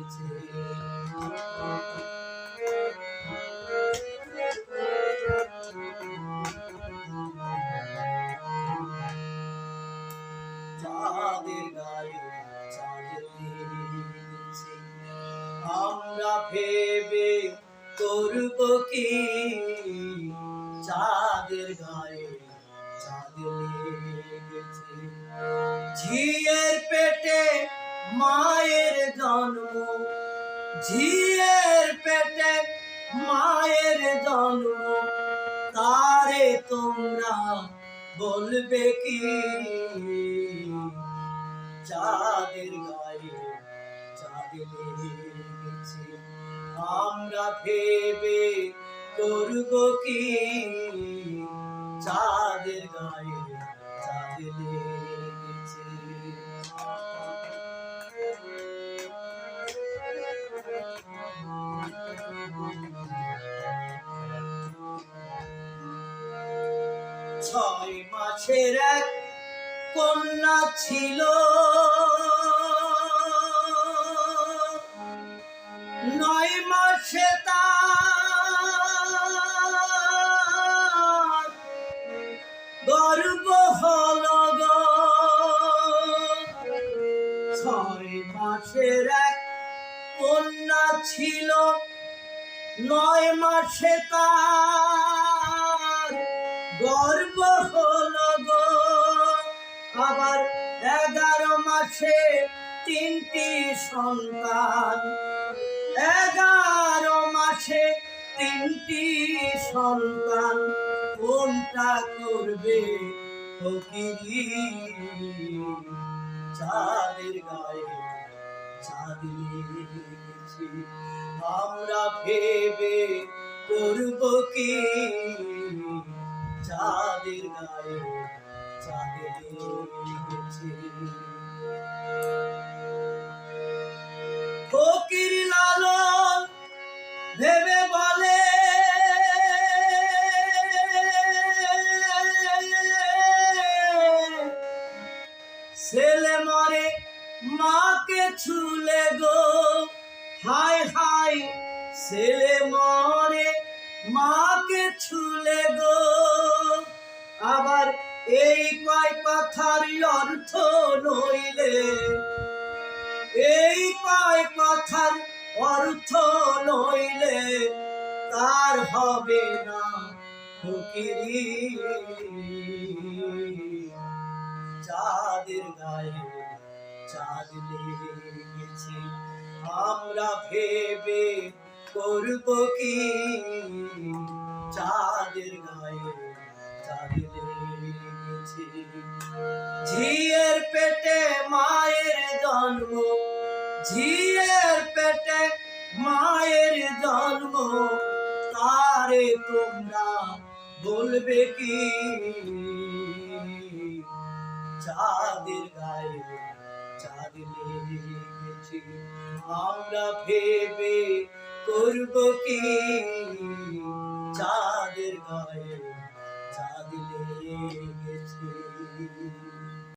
লেগেছে। চাঁদের গায়ে চাঁদ লেগেছে, আমরা ভেবে করব কি, চাঁদের গায়ে চাঁদ লেগেছে। ঝিয়ের পেটে মায়ের জন্ম, ঝিয়ের পেটে মায়ের জন্ম, তারে তোমরা বলবে কি, চাঁদের গায়ে চাঁদ লেগেছে, আমরা ভেবে করব কি, চাঁদের গায়ে চাঁদ লেগেছে। ছয় মাসের এক কন্যা ছিল, 9 মাসে তার গর্ভ হলো গো। 6 মাসের এক কন্যা ছিল, 9 মাসে তার গর্ভ হলো গো। আবার 11 মাসে 3টি সন্তান, 11 মাসে 3টি সন্তান, কোনটা করবে ফকিরি, চাঁদের গায়ে চাঁদ লেগেছে, আমরা ভেবে করব কি, চাঁদের গায়ে চাঁদ লেগেছে। ফকির লালন ভেবে বলে, ছেলে মরে মাকে ছুলে গো, হায় হায় ছেলে মরে মাকে ছুলে গো। আবার এই কয় কথার অর্থ নইলে, এই কয় কথার অর্থ নইলে তার হবে না ফকিরি, চাঁদের গায়ে চাঁদ লেগেছে, আমরা ভেবে করব কি, চাঁদের গায়ে চাঁদ লেগেছে। ঝিয়ের পেটে মায়ের জন্ম, ঝিয়ের পেটে মায়ের জন্ম, তারে তোমরা বলবে কি, চাঁদের গায়ে চাঁদ লেগেছে, আমরা ভেবে করব কি, চাঁদের গায়ে চাঁদ লেগেছে।